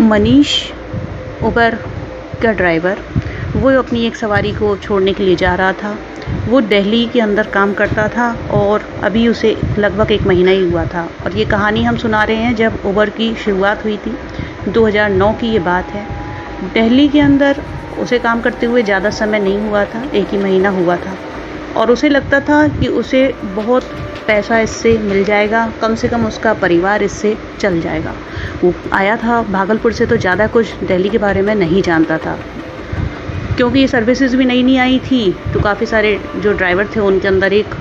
मनीष उबर का ड्राइवर वो अपनी एक सवारी को छोड़ने के लिए जा रहा था। वो दिल्ली के अंदर काम करता था और अभी उसे लगभग 1 महीना ही हुआ था और ये कहानी हम सुना रहे हैं जब उबर की शुरुआत हुई थी। 2009 की ये बात है। दिल्ली के अंदर उसे काम करते हुए ज़्यादा समय नहीं हुआ था, 1 ही महीना हुआ था और उसे लगता था कि उसे बहुत पैसा इससे मिल जाएगा, कम से कम उसका परिवार इससे चल जाएगा। वो आया था भागलपुर से, तो ज़्यादा कुछ दिल्ली के बारे में नहीं जानता था क्योंकि ये सर्विसेज भी नई आई थी। तो काफ़ी सारे जो ड्राइवर थे उनके अंदर एक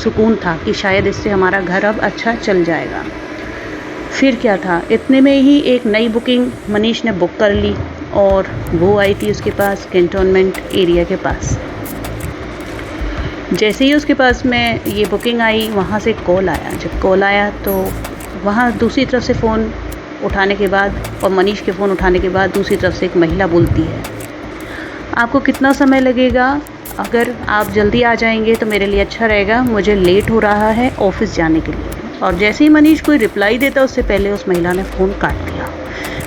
सुकून था कि शायद इससे हमारा घर अब अच्छा चल जाएगा। फिर क्या था, इतने में ही एक नई बुकिंग मनीष ने बुक कर ली और वो आई थी उसके पास कैंटोनमेंट एरिया के पास। जैसे ही उसके पास में ये बुकिंग आई, वहाँ से कॉल आया। जब कॉल आया तो वहाँ दूसरी तरफ से फ़ोन उठाने के बाद और मनीष के फ़ोन उठाने के बाद दूसरी तरफ से एक महिला बोलती है, आपको कितना समय लगेगा? अगर आप जल्दी आ जाएंगे तो मेरे लिए अच्छा रहेगा, मुझे लेट हो रहा है ऑफिस जाने के लिए। और जैसे ही मनीष कोई रिप्लाई देता उससे पहले उस महिला ने फ़ोन काट दिया।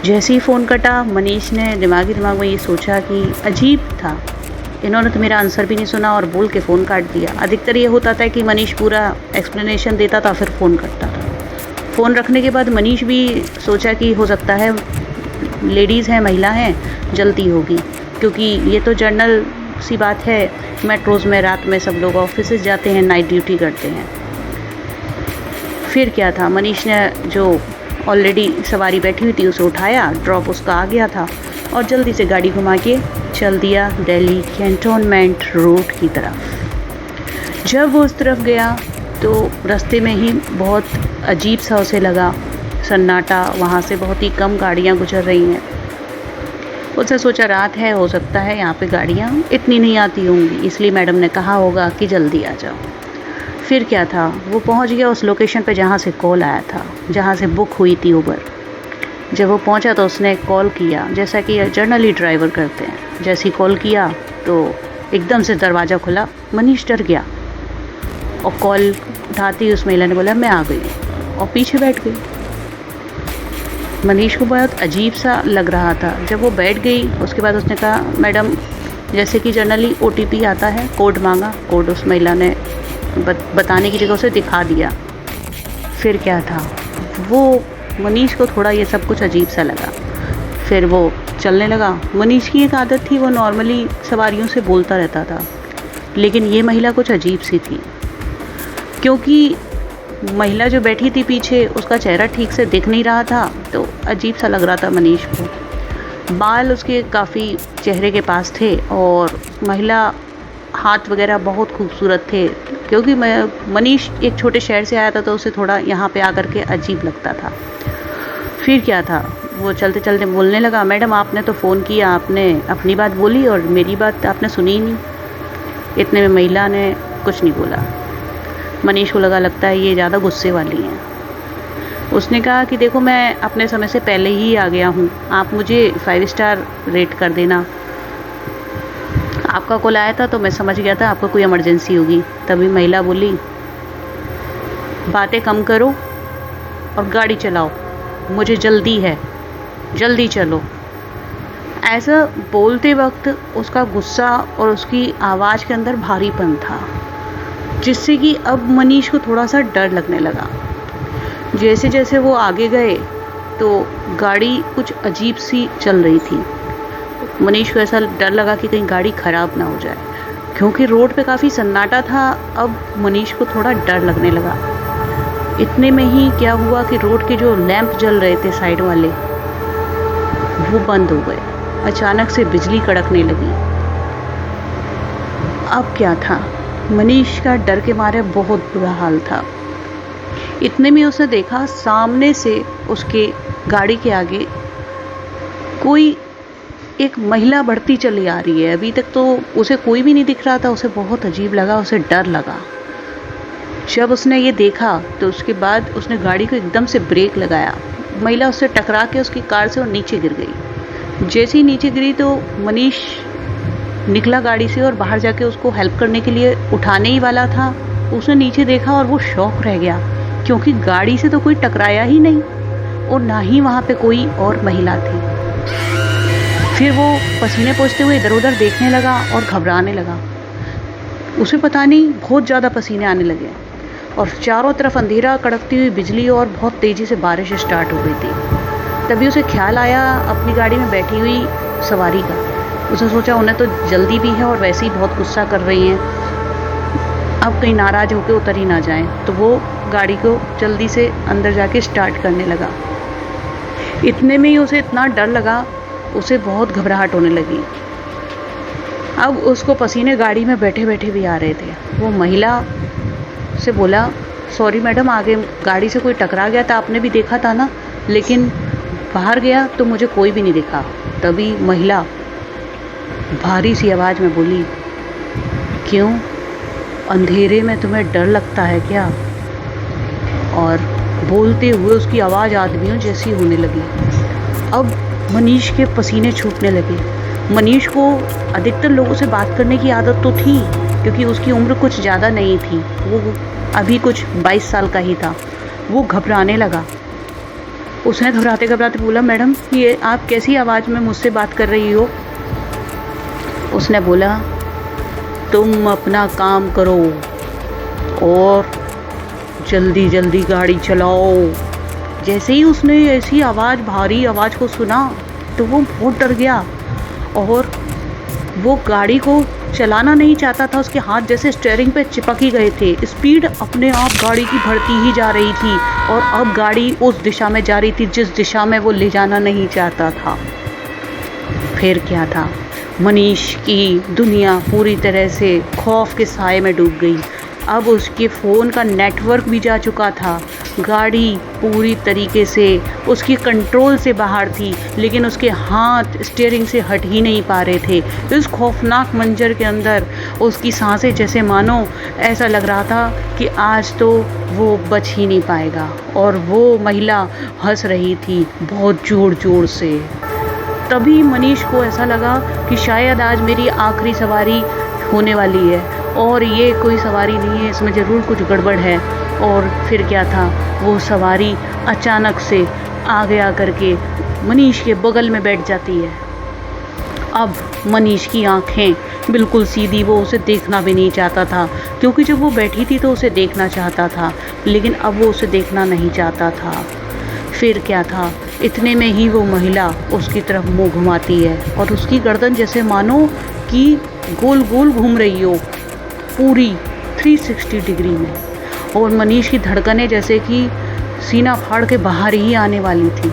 जैसे ही फ़ोन कटा, मनीष ने दिमाग में ये सोचा कि अजीब था, इन्होंने तो मेरा आंसर भी नहीं सुना और बोल के फ़ोन काट दिया। अधिकतर ये होता था कि मनीष पूरा एक्सप्लेनेशन देता था फिर फ़ोन कटता था। फ़ोन रखने के बाद मनीष भी सोचा कि हो सकता है लेडीज़ हैं, महिला हैं, जल्दी होगी, क्योंकि ये तो जनरल सी बात है। मेट्रोज़ में रात में सब लोग ऑफिस जाते हैं, नाइट ड्यूटी करते हैं। फिर क्या था, मनीष ने जो ऑलरेडी सवारी बैठी हुई थी उसे उठाया, ड्रॉप उसका आ गया था और जल्दी से गाड़ी घुमा के चल दिया दिल्ली कैंटोनमेंट रोड की तरफ। जब वो उस तरफ गया तो रास्ते में ही बहुत अजीब सा उसे लगा, सन्नाटा, वहाँ से बहुत ही कम गाड़ियाँ गुजर रही हैं। उसने सोचा रात है, हो सकता है यहाँ पे गाड़ियाँ इतनी नहीं आती होंगी, इसलिए मैडम ने कहा होगा कि जल्दी आ जाओ। फिर क्या था, वो पहुँच गया उस लोकेशन पे जहाँ से कॉल आया था, जहाँ से बुक हुई थी उबर। जब वो पहुंचा तो उसने कॉल किया, जैसा कि जनरली ड्राइवर करते हैं। जैसे ही कॉल किया तो एकदम से दरवाज़ा खुला, मनीष डर गया और कॉल उठाती उस महिला ने बोला मैं आ गई और पीछे बैठ गई। मनीष को बहुत अजीब सा लग रहा था। जब वो बैठ गई उसके बाद उसने कहा मैडम, जैसे कि जनरली OTP आता है, कोड मांगा। कोड उस महिला ने बताने की जगह उसे दिखा दिया। फिर क्या था, वो मनीष को थोड़ा ये सब कुछ अजीब सा लगा। फिर वो चलने लगा। मनीष की एक आदत थी, वो नॉर्मली सवारियों से बोलता रहता था, लेकिन ये महिला कुछ अजीब सी थी क्योंकि महिला जो बैठी थी पीछे, उसका चेहरा ठीक से दिख नहीं रहा था, तो अजीब सा लग रहा था मनीष को। बाल उसके काफ़ी चेहरे के पास थे और महिला हाथ वगैरह बहुत खूबसूरत थे। क्योंकि मनीष एक छोटे शहर से आया था तो उसे थोड़ा यहाँ पे आकर के अजीब लगता था। फिर क्या था, वो चलते चलते बोलने लगा, मैडम आपने तो फ़ोन किया, आपने अपनी बात बोली और मेरी बात आपने सुनी ही नहीं। इतने में महिला ने कुछ नहीं बोला। मनीष को लगता है ये ज़्यादा गुस्से वाली हैं। उसने कहा कि देखो मैं अपने समय से पहले ही आ गया हूँ, आप मुझे 5 स्टार रेट कर देना। आपका कॉल आया था तो मैं समझ गया था आपको कोई इमरजेंसी होगी। तभी महिला बोली, बातें कम करो और गाड़ी चलाओ, मुझे जल्दी है, जल्दी चलो। ऐसा बोलते वक्त उसका गुस्सा और उसकी आवाज़ के अंदर भारीपन था, जिससे कि अब मनीष को थोड़ा सा डर लगने लगा। जैसे जैसे वो आगे गए तो गाड़ी कुछ अजीब सी चल रही थी। मनीष को ऐसा डर लगा कि कहीं गाड़ी ख़राब ना हो जाए, क्योंकि रोड पे काफ़ी सन्नाटा था। अब मनीष को थोड़ा डर लगने लगा। इतने में ही क्या हुआ कि रोड के जो लैंप जल रहे थे साइड वाले, वो बंद हो गए। अचानक से बिजली कड़कने लगी। अब क्या था, मनीष का डर के मारे बहुत बुरा हाल था। इतने में उसने देखा सामने से उसके गाड़ी के आगे कोई एक महिला बढ़ती चली आ रही है। अभी तक तो उसे कोई भी नहीं दिख रहा था। उसे बहुत अजीब लगा, उसे डर लगा। जब उसने ये देखा तो उसके बाद उसने गाड़ी को एकदम से ब्रेक लगाया। महिला उससे टकरा के उसकी कार से और नीचे गिर गई। जैसे ही नीचे गिरी तो मनीष निकला गाड़ी से और बाहर जाके उसको हेल्प करने के लिए उठाने ही वाला था। उसने नीचे देखा और वो शॉक रह गया, क्योंकि गाड़ी से तो कोई टकराया ही नहीं। और ना ही वहाँ पे कोई और महिला थी। फिर वो पसीने पोंछते हुए इधर उधर देखने लगा और घबराने लगा। उसे पता नहीं बहुत ज़्यादा पसीने आने लगे और चारों तरफ अंधेरा, कड़कती हुई बिजली और बहुत तेज़ी से बारिश स्टार्ट हो गई थी। तभी उसे ख्याल आया अपनी गाड़ी में बैठी हुई सवारी का। उसने सोचा उन्हें तो जल्दी भी है और वैसे ही बहुत गुस्सा कर रही हैं, अब कहीं नाराज़ होकर उतर ही ना जाएं। तो वो गाड़ी को जल्दी से अंदर जाके स्टार्ट करने लगा। इतने में ही उसे इतना डर लगा, उसे बहुत घबराहट होने लगी। अब उसको पसीने गाड़ी में बैठे बैठे भी आ रहे थे। वो महिला से बोला, सॉरी मैडम, आगे गाड़ी से कोई टकरा गया था, आपने भी देखा था ना, लेकिन बाहर गया तो मुझे कोई भी नहीं दिखा। तभी महिला भारी सी आवाज़ में बोली, क्यों, अंधेरे में तुम्हें डर लगता है क्या? और बोलते हुए उसकी आवाज़ आदमियों जैसी होने लगी। अब मनीष के पसीने छूटने लगे। मनीष को अधिकतर लोगों से बात करने की आदत तो थी, क्योंकि उसकी उम्र कुछ ज़्यादा नहीं थी, वो अभी कुछ 22 साल का ही था। वो घबराने लगा। उसने घबराते घबराते बोला, मैडम ये आप कैसी आवाज़ में मुझसे बात कर रही हो? उसने बोला, तुम अपना काम करो और जल्दी जल्दी गाड़ी चलाओ। जैसे ही उसने ऐसी आवाज़, भारी आवाज़ को सुना तो वो बहुत डर गया और वो गाड़ी को चलाना नहीं चाहता था। उसके हाथ जैसे स्टीयरिंग पे चिपक ही गए थे। स्पीड अपने आप गाड़ी की बढ़ती ही जा रही थी और अब गाड़ी उस दिशा में जा रही थी जिस दिशा में वो ले जाना नहीं चाहता था। फिर क्या था, मनीष की दुनिया पूरी तरह से खौफ के साए में डूब गई। अब उसके फ़ोन का नेटवर्क भी जा चुका था। गाड़ी पूरी तरीके से उसकी कंट्रोल से बाहर थी, लेकिन उसके हाथ स्टीयरिंग से हट ही नहीं पा रहे थे। इस खौफनाक मंजर के अंदर उसकी सांसें जैसे मानो ऐसा लग रहा था कि आज तो वो बच ही नहीं पाएगा। और वो महिला हंस रही थी बहुत ज़ोर ज़ोर से। तभी मनीष को ऐसा लगा कि शायद आज मेरी आखिरी सवारी होने वाली है और ये कोई सवारी नहीं है, इसमें ज़रूर कुछ गड़बड़ है। और फिर क्या था, वो सवारी अचानक से आगे आकर के मनीष के बगल में बैठ जाती है। अब मनीष की आंखें बिल्कुल सीधी, वो उसे देखना भी नहीं चाहता था, क्योंकि जब वो बैठी थी तो उसे देखना चाहता था, लेकिन अब वो उसे देखना नहीं चाहता था। फिर क्या था, इतने में ही वो महिला उसकी तरफ मुंह घुमाती है और उसकी गर्दन जैसे मानो कि गोल गोल घूम रही हो पूरी 360 डिग्री में। और मनीष की धड़कनें जैसे कि सीना फाड़ के बाहर ही आने वाली थी।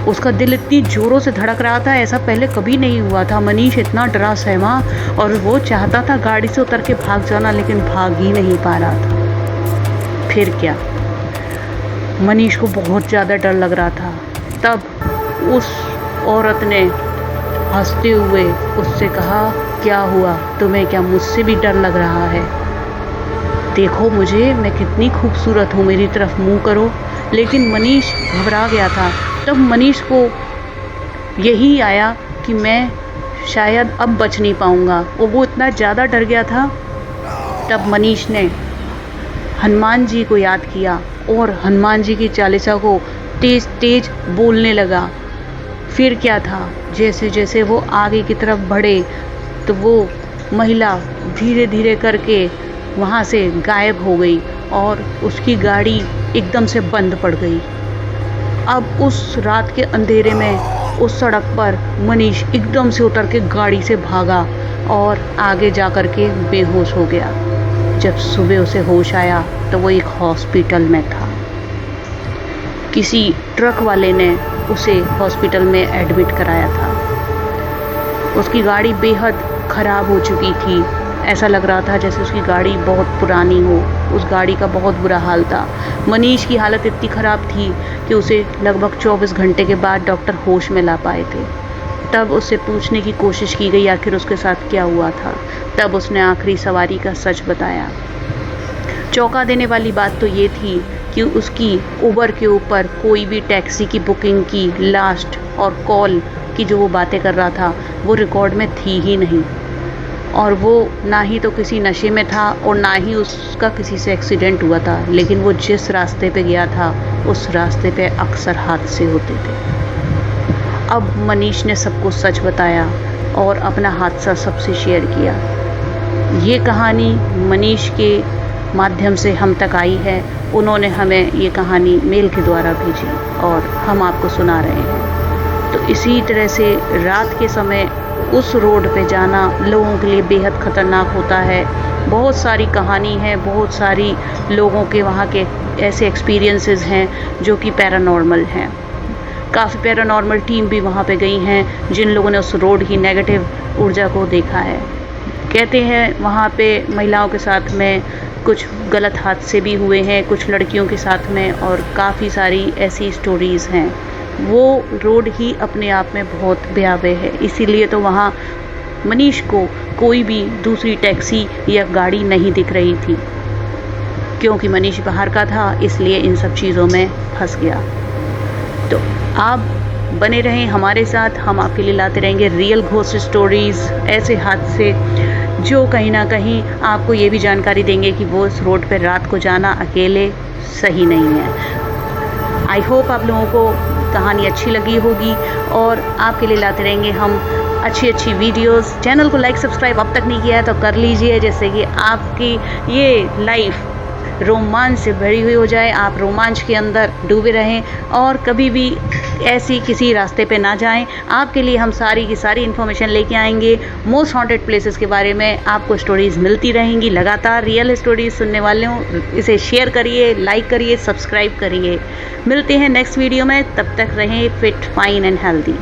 उसका दिल इतनी ज़ोरों से धड़क रहा था, ऐसा पहले कभी नहीं हुआ था। मनीष इतना डरा सहमा और वो चाहता था गाड़ी से उतर के भाग जाना, लेकिन भाग ही नहीं पा रहा था। फिर क्या, मनीष को बहुत ज़्यादा डर लग रहा था। तब उस औरत ने हंसते हुए उससे कहा, क्या हुआ, तुम्हें क्या मुझसे भी डर लग रहा है? देखो मुझे, मैं कितनी खूबसूरत हूँ, मेरी तरफ मुँह करो। लेकिन मनीष घबरा गया था। तब मनीष को यही आया कि मैं शायद अब बच नहीं पाऊँगा, और वो इतना ज़्यादा डर गया था। तब मनीष ने हनुमान जी को याद किया और हनुमान जी की चालीसा को तेज़ तेज़ बोलने लगा। फिर क्या था, जैसे जैसे वो आगे की तरफ बढ़े तो वो महिला धीरे धीरे करके वहाँ से गायब हो गई और उसकी गाड़ी एकदम से बंद पड़ गई। अब उस रात के अंधेरे में उस सड़क पर मनीष एकदम से उतर के गाड़ी से भागा और आगे जा कर के बेहोश हो गया। जब सुबह उसे होश आया तो वो एक हॉस्पिटल में था। किसी ट्रक वाले ने उसे हॉस्पिटल में एडमिट कराया था। उसकी गाड़ी बेहद ख़राब हो चुकी थी। ऐसा लग रहा था जैसे उसकी गाड़ी बहुत पुरानी हो। उस गाड़ी का बहुत बुरा हाल था। मनीष की हालत इतनी ख़राब थी कि उसे लगभग 24 घंटे के बाद डॉक्टर होश में ला पाए थे। तब उससे पूछने की कोशिश की गई आखिर उसके साथ क्या हुआ था। तब उसने आखिरी सवारी का सच बताया। चौंका देने वाली बात तो ये थी कि उसकी उबर के ऊपर कोई भी टैक्सी की बुकिंग की लास्ट और कॉल की जो वो बातें कर रहा था वो रिकॉर्ड में थी ही नहीं। और वो ना ही तो किसी नशे में था और ना ही उसका किसी से एक्सीडेंट हुआ था, लेकिन वो जिस रास्ते पे गया था उस रास्ते पे अक्सर हादसे होते थे। अब मनीष ने सबको सच बताया और अपना हादसा सबसे शेयर किया। ये कहानी मनीष के माध्यम से हम तक आई है। उन्होंने हमें ये कहानी मेल के द्वारा भेजी और हम आपको सुना रहे हैं। तो इसी तरह से रात के समय उस रोड पे जाना लोगों के लिए बेहद ख़तरनाक होता है। बहुत सारी कहानी है, बहुत सारी लोगों के वहाँ के ऐसे एक्सपीरियंसेस हैं जो कि पैरानॉर्मल हैं। काफ़ी पैरानॉर्मल टीम भी वहाँ पे गई हैं जिन लोगों ने उस रोड की नेगेटिव ऊर्जा को देखा है। कहते हैं वहाँ पे महिलाओं के साथ में कुछ गलत हादसे भी हुए हैं, कुछ लड़कियों के साथ में, और काफ़ी सारी ऐसी स्टोरीज़ हैं। वो रोड ही अपने आप में बहुत भयावह है, इसीलिए तो वहाँ मनीष को कोई भी दूसरी टैक्सी या गाड़ी नहीं दिख रही थी, क्योंकि मनीष बाहर का था, इसलिए इन सब चीज़ों में फंस गया। तो आप बने रहें हमारे साथ, हम आपके लिए लाते रहेंगे रियल घोस्ट स्टोरीज़, ऐसे हादसे जो कहीं ना कहीं आपको ये भी जानकारी देंगे कि वो इस रोड पर रात को जाना अकेले सही नहीं है। आई होप आप लोगों को कहानी अच्छी लगी होगी और आपके लिए लाते रहेंगे हम अच्छी अच्छी वीडियोस। चैनल को लाइक सब्सक्राइब अब तक नहीं किया है तो कर लीजिए, जैसे कि आपकी ये लाइफ रोमांच से भरी हुई हो जाए, आप रोमांच के अंदर डूबे रहें और कभी भी ऐसी किसी रास्ते पे ना जाएं। आपके लिए हम सारी की सारी इन्फॉर्मेशन लेके आएंगे। मोस्ट हॉन्टेड प्लेसेस के बारे में आपको स्टोरीज़ मिलती रहेंगी लगातार। रियल स्टोरीज सुनने वाले हो इसे शेयर करिए, लाइक करिए, सब्सक्राइब करिए। मिलते हैं नेक्स्ट वीडियो में, तब तक रहें फिट, फाइन एंड हेल्दी।